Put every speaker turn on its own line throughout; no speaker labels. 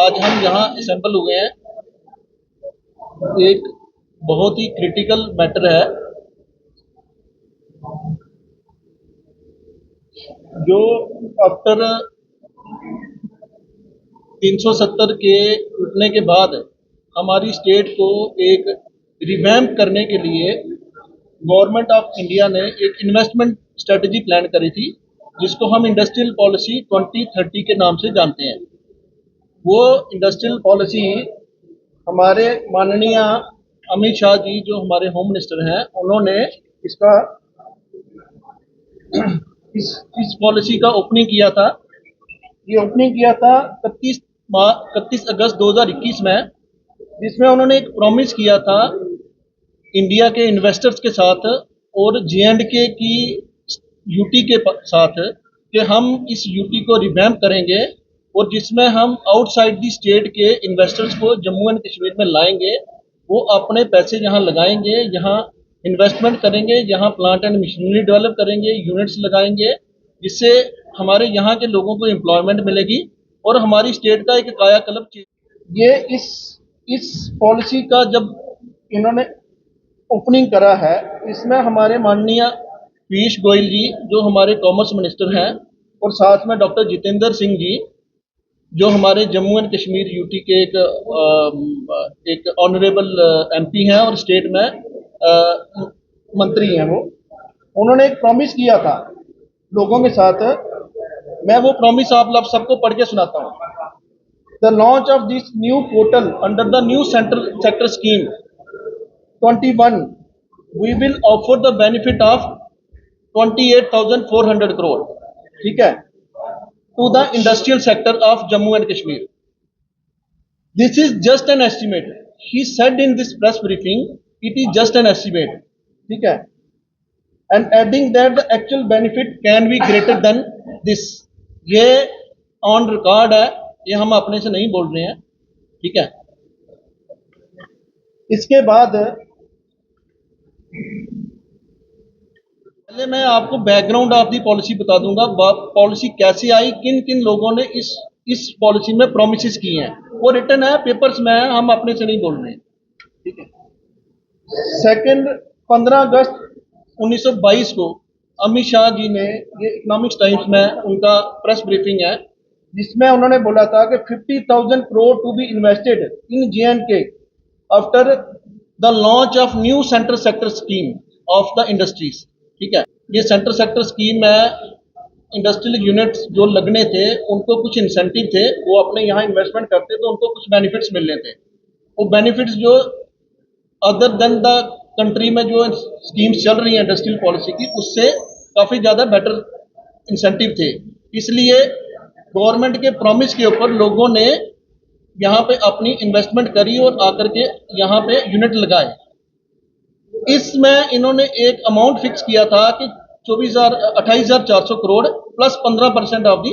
आज हम यहाँ असेंबल हुए हैं, एक बहुत ही क्रिटिकल मैटर है जो आफ्टर 370 के उठने के बाद हमारी स्टेट को एक रिवैम्प करने के लिए गवर्नमेंट ऑफ इंडिया ने एक इन्वेस्टमेंट स्ट्रेटजी प्लान करी थी, जिसको हम इंडस्ट्रियल पॉलिसी 2030 के नाम से जानते हैं। वो इंडस्ट्रियल पॉलिसी हमारे माननीय अमित शाह जी जो हमारे होम मिनिस्टर हैं, उन्होंने इसका इस पॉलिसी का ओपनिंग किया था। ये ओपनिंग किया था 31 अगस्त 2021 में, जिसमें उन्होंने एक प्रॉमिस किया था इंडिया के इन्वेस्टर्स के साथ और J&K की यूटी के साथ कि हम इस यूटी को रिवैम्प करेंगे और जिसमें हम आउटसाइड दी स्टेट के इन्वेस्टर्स को जम्मू एंड कश्मीर में लाएंगे। वो अपने पैसे यहाँ लगाएंगे, यहाँ इन्वेस्टमेंट करेंगे, यहाँ प्लांट एंड मशीनरी डेवलप करेंगे, यूनिट्स लगाएंगे, जिससे हमारे यहाँ के लोगों को एम्प्लॉयमेंट मिलेगी और हमारी स्टेट का एक कायाकल्प। ये इस पॉलिसी का जब इन्होंने ओपनिंग करा है, इसमें हमारे माननीय पीयूष गोयल जी जो हमारे कॉमर्स मिनिस्टर हैं और साथ में डॉक्टर जितेंद्र सिंह जी जो हमारे जम्मू एंड कश्मीर यूटी के एक ऑनरेबल एमपी हैं और स्टेट में मंत्री हैं, उन्होंने एक प्रॉमिस किया था लोगों के साथ। मैं वो प्रॉमिस आप सबको पढ़ के सुनाता हूँ। The launch of this new portal under the new sector scheme 21 we will offer the benefit of 28,400 crore, ठीक है, to the industrial sector of Jammu and Kashmir. This is just an estimate. He said in this press briefing, it is just an estimate, ठीक है, and adding that the actual benefit can be greater than this. ये on record है, ये हम अपने से नहीं बोल रहे हैं, ठीक है। इसके बाद पहले मैं आपको बैकग्राउंड ऑफ दी पॉलिसी बता दूंगा, पॉलिसी कैसे आई, किन किन लोगों ने इस पॉलिसी में प्रोमिस किए हैं। वो रिटर्न है, पेपर्स में है, हम अपने से नहीं बोल रहे हैं, ठीक है। 15 अगस्त 1922 को अमित शाह जी ने, ये इकोनॉमिक्स टाइम्स में उनका प्रेस ब्रीफिंग है, जिसमें उन्होंने बोला था कि 50,000 crore to be invested in J&K after the launch of new central sector scheme of the industries, ठीक है। ये सेंट्रल सेक्टर स्कीम में इंडस्ट्रियल यूनिट्स जो लगने थे उनको कुछ इंसेंटिव थे, वो अपने यहाँ इन्वेस्टमेंट करते तो उनको कुछ बेनिफिट्स मिलने थे। वो बेनिफिट्स जो अदर देन द कंट्री में जो स्कीम्स चल रही हैं इंडस्ट्रियल पॉलिसी की, उससे काफ़ी ज़्यादा बेटर इंसेंटिव थे। इसलिए गवर्नमेंट के प्रॉमिस के ऊपर लोगों ने यहाँ पे अपनी इन्वेस्टमेंट करी और आकर के यहाँ पे यूनिट लगाए। इसमें इन्होंने एक अमाउंट फिक्स किया था कि 28,400 crore plus 15% of the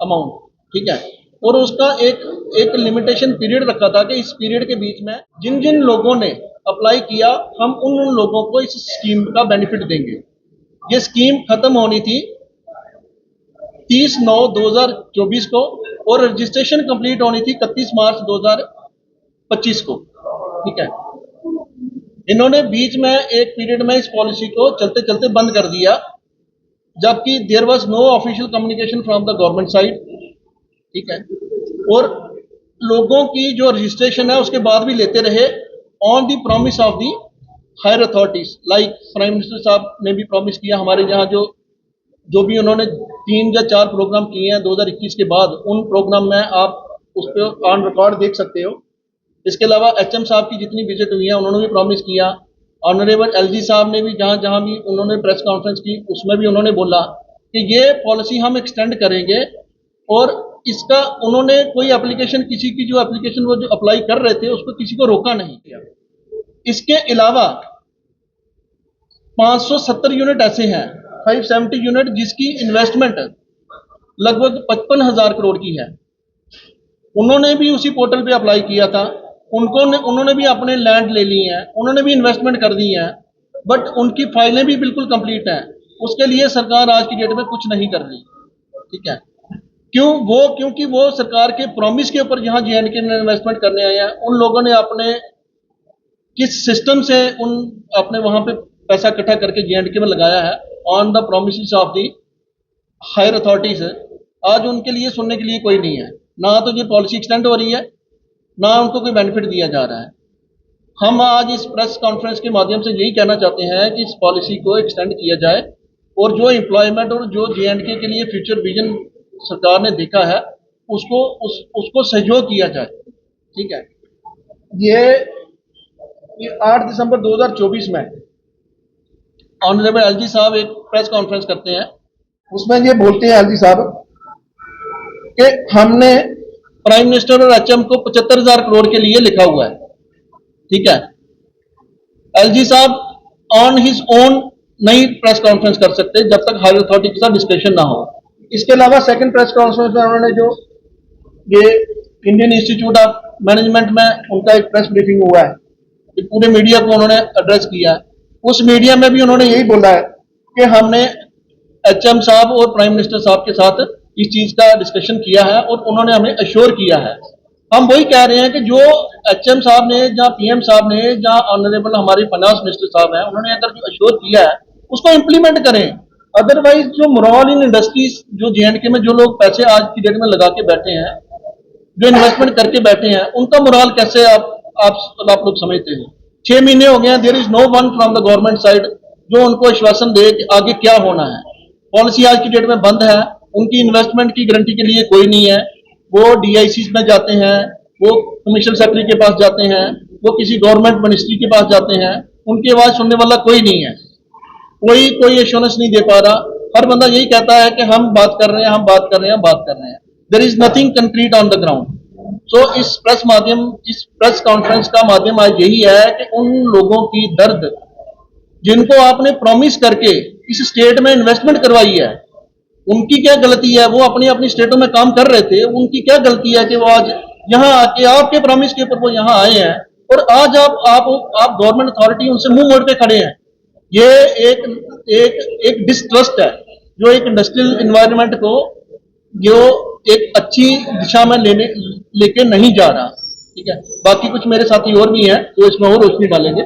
amount, ठीक है। और उसका एक लिमिटेशन पीरियड रखा था कि इस पीरियड के बीच में जिन जिन लोगों ने अप्लाई किया, हम उन लोगों को इस स्कीम का बेनिफिट देंगे। ये स्कीम खत्म होनी थी 30/9/2024 को और रजिस्ट्रेशन कंप्लीट होनी थी 31 मार्च 2025 को, ठीक है। इन्होंने बीच में एक पीरियड में इस पॉलिसी को चलते चलते बंद कर दिया, जबकि there was no official communication from the government side, ठीक है। और लोगों की जो रजिस्ट्रेशन है उसके बाद भी लेते रहे on the promise of the higher authorities, like prime minister साहब ने भी प्रॉमिस किया। हमारे यहाँ जो भी उन्होंने 3 या 4 प्रोग्राम किए हैं 2021 के बाद, उन प्रोग्राम में आप उस पर ऑन रिकॉर्ड देख सकते हो। इसके अलावा HM साहब की जितनी विजिट हुई है उन्होंने भी प्रॉमिस किया। ऑनरेबल LG साहब ने भी जहाँ भी उन्होंने प्रेस कॉन्फ्रेंस की उसमें भी उन्होंने बोला कि ये पॉलिसी हम एक्सटेंड करेंगे। और इसका उन्होंने कोई एप्लीकेशन, किसी की जो एप्लीकेशन वो जो अप्लाई कर रहे थे उसको किसी को रोका नहीं किया। इसके अलावा 570 यूनिट ऐसे हैं, 570 यूनिट जिसकी इन्वेस्टमेंट लगभग 55,000 करोड़ की है। उन्होंने भी उसी पोर्टल पे अप्लाई किया था, उन्होंने भी अपने लैंड ले ली हैं, उन्होंने भी इन्वेस्टमेंट कर दी है, बट उनकी फाइलें भी बिल्कुल कंप्लीट हैं। उसके लिए सरकार आज की डेट में कुछ नहीं कर रही, ठीक है। क्योंकि वो सरकार के प्रॉमिस के ऊपर यहाँ J&K में इन्वेस्टमेंट करने आए हैं। उन लोगों ने अपने किस सिस्टम से अपने वहां पे पैसा इकट्ठा करके J&K में लगाया है on the promise of the higher authorities, आज उनके लिए सुनने के लिए कोई नहीं है। ना तो ये पॉलिसी एक्सटेंड हो रही है, ना उनको कोई बेनिफिट दिया जा रहा है। हम आज इस प्रेस कॉन्फ्रेंस के माध्यम से यही कहना चाहते हैं कि इस पॉलिसी को एक्सटेंड किया जाए और जो एम्प्लॉयमेंट और जो J&K के लिए फ्यूचर विजन सरकार ने देखा है उसको सहयोग किया जाए। ठीक है, ये 8 दिसंबर 2024 में ऑनरेबल एलजी साहब एक प्रेस कॉन्फ्रेंस करते हैं, उसमें ये बोलते हैं एलजी साहब कि हमने प्राइम मिनिस्टर और एचएम को 75,000 करोड़ के लिए लिखा हुआ है। ठीक है, एलजी साहब ऑन हिज ओन नहीं प्रेस कॉन्फ्रेंस कर सकते जब तक हायर अथॉरिटी के साथ डिस्कशन ना हो। इसके अलावा सेकंड प्रेस कॉन्फ्रेंस में उन्होंने जो ये इंडियन इंस्टीट्यूट ऑफ मैनेजमेंट में उनका एक प्रेस ब्रीफिंग हुआ है, कि पूरे मीडिया को उन्होंने एड्रेस किया है। उस मीडिया में भी उन्होंने यही बोला है कि हमने एचएम साहब और प्राइम मिनिस्टर साहब के साथ इस चीज का डिस्कशन किया है और उन्होंने हमें अश्योर किया है। हम वही कह रहे हैं कि जो एचएम साहब ने या पीएम साहब ने या ऑनरेबल हमारे फाइनेंस मिनिस्टर साहब हैं, उन्होंने अगर जो अश्योर किया है उसको इम्प्लीमेंट करें। अदरवाइज जो मोरल इन इंडस्ट्रीज जो J&K में जो लोग पैसे आज की डेट में लगा के बैठे हैं, जो इन्वेस्टमेंट करके बैठे हैं, उनका मोरल कैसे आप लोग समझते हैं। 6 महीने हो गए हैं, there is no one from the government side जो उनको आश्वासन दे कि आगे क्या होना है। पॉलिसी आज की डेट में बंद है, उनकी इन्वेस्टमेंट की गारंटी के लिए कोई नहीं है। वो DICs में जाते हैं, वो कमिश्नर सेक्रेटरी के पास जाते हैं, वो किसी गवर्नमेंट मिनिस्ट्री के पास जाते हैं, उनकी आवाज सुनने वाला कोई नहीं है। कोई एश्योरेंस नहीं दे पा रहा। हर बंदा यही कहता है कि हम बात कर रहे हैं, there is nothing concrete on the ground. So इस प्रेस कॉन्फ्रेंस का माध्यम आज यही है कि उन लोगों की दर्द जिनको आपने प्रॉमिस करके इस स्टेट में इन्वेस्टमेंट करवाई है, उनकी क्या गलती है। वो अपनी स्टेटों में काम कर रहे थे, उनकी क्या गलती है कि वो आज यहाँ आके आपके प्रॉमिस के ऊपर वो यहाँ आए हैं और आज आप गवर्नमेंट अथॉरिटी उनसे मुंह मोड़ के खड़े हैं। ये एक डिस्ट्रस्ट है जो एक इंडस्ट्रियल एनवायरनमेंट को जो एक अच्छी दिशा में लेके नहीं जा रहा। ठीक है, बाकी कुछ मेरे साथी और भी हैं जो इसमें और रोशनी डालेंगे।